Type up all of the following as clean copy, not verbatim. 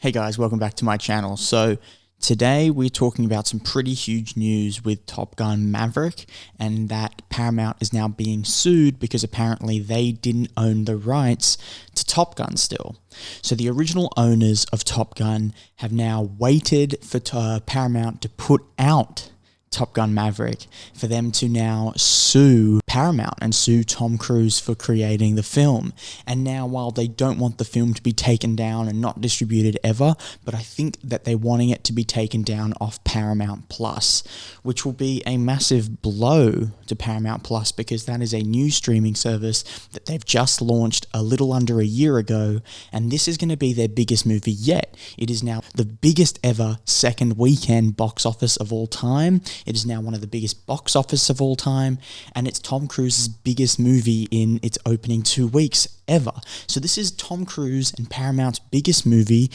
Hey guys, welcome back to my channel. So today we're talking about some pretty huge news with Top Gun Maverick, and that Paramount is now being sued because apparently they didn't own the rights to Top Gun still. So the original owners of Top Gun have now waited for Paramount to put out Top Gun Maverick for them to now sue Paramount and sue Tom Cruise for creating the film. And now, while they don't want the film to be taken down and not distributed ever, but I think that they're wanting it to be taken down off Paramount Plus, which will be a massive blow to Paramount Plus because that is a new streaming service that they've just launched a little under a year ago, and this is going to be their biggest movie yet. It is now the biggest ever second weekend box office of all time. It is now one of the biggest box office of all time, and it's Tom Cruise's biggest movie in its opening 2 weeks ever. So this is Tom Cruise and Paramount's biggest movie,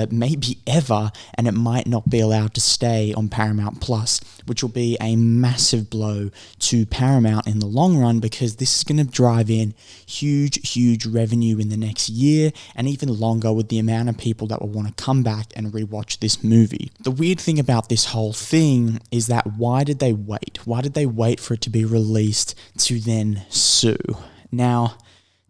maybe ever, and it might not be allowed to stay on Paramount Plus, which will be a massive blow to Paramount in the long run because this is going to drive in huge revenue in the next year and even longer with the amount of people that will want to come back and rewatch this movie. The weird thing about this whole thing is that why did they wait? Why did they wait for it to be released to then sue? Now,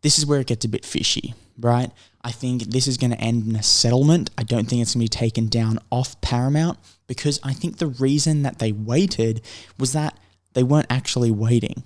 this is where it gets a bit fishy, right? I think this is going to end in a settlement. I don't think it's going to be taken down off Paramount because I think the reason that they waited was that they weren't actually waiting.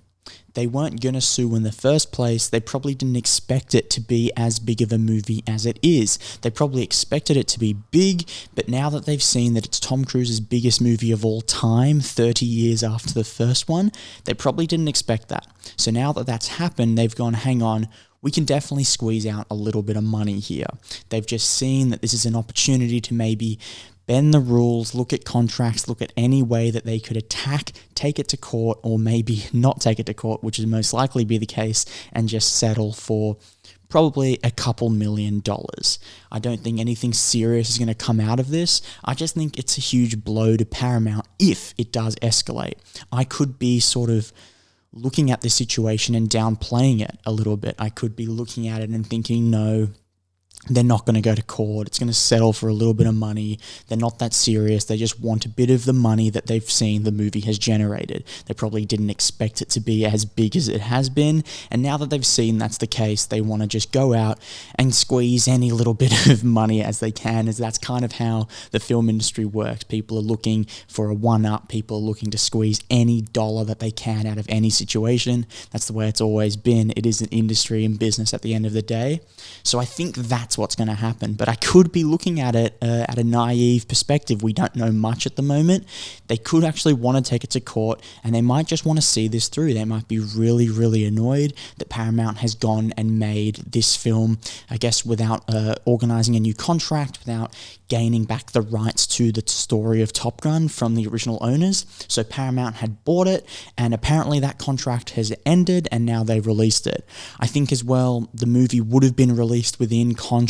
They weren't going to sue in the first place. They probably didn't expect it to be as big of a movie as it is. They probably expected it to be big, but now that they've seen that it's Tom Cruise's biggest movie of all time, 30 years after the first one, they probably didn't expect that. So now that that's happened, they've gone, hang on, we can definitely squeeze out a little bit of money here. They've just seen that this is an opportunity to maybe bend the rules, look at contracts, look at any way that they could attack, take it to court, or maybe not take it to court, which would most likely be the case, and just settle for probably a couple $1 million. I don't think anything serious is going to come out of this. I just think it's a huge blow to Paramount if it does escalate. I could be sort of looking at this situation and downplaying it a little bit. I could be looking at it and thinking, no, they're not going to go to court. It's going to settle for a little bit of money. They're not that serious. They just want a bit of the money that they've seen the movie has generated. They probably didn't expect it to be as big as it has been. And now that they've seen that's the case, they want to just go out and squeeze any little bit of money as they can, as that's kind of how the film industry works. People are looking for a one-up. People are looking to squeeze any dollar that they can out of any situation. That's the way it's always been. It is an industry and business at the end of the day. So I think that's what's going to happen. But I could be looking at it at a naive perspective. We don't know much at the moment. They could actually want to take it to court, and they might just want to see this through. They might be really annoyed that Paramount has gone and made this film, I guess, without organizing a new contract, without gaining back the rights to the story of Top Gun from the original owners. So Paramount had bought it, and apparently that contract has ended, and now they've released it. I think as well, the movie would have been released within contract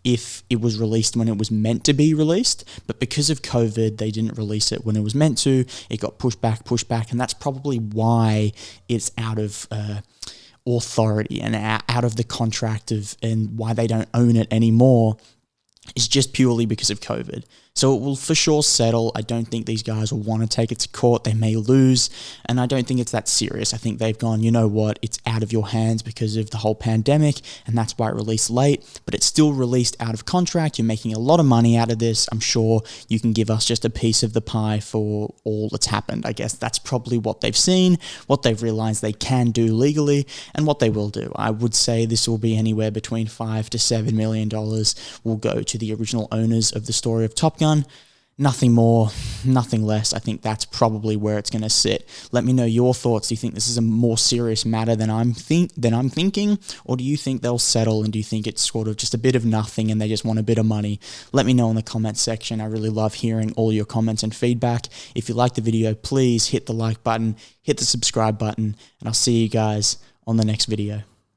if it was released when it was meant to be released, but because of COVID, they didn't release it when it was meant to. It got pushed back, and that's probably why it's out of authority and out of the contract and why they don't own it anymore is just purely because of COVID. So it will for sure settle. I don't think these guys will want to take it to court. They may lose, and I don't think it's that serious. I think they've gone, you know what, it's out of your hands because of the whole pandemic, and that's why it released late, but it's still released out of contract. You're making a lot of money out of this. I'm sure you can give us just a piece of the pie for all that's happened. I guess that's probably what they've seen, what they've realized they can do legally, and what they will do. I would say this will be anywhere between $5 to $7 million will go to the original owners of the story of Top Gun. Nothing more, nothing less. I think that's probably where it's going to sit. Let me know your thoughts. Do you think this is a more serious matter than I'm thinking? Or do you think they'll settle, and do you think it's sort of just a bit of nothing and they just want a bit of money? Let me know in the comments section. I really love hearing all your comments and feedback. If you liked the video, please hit the like button, hit the subscribe button, and I'll see you guys on the next video.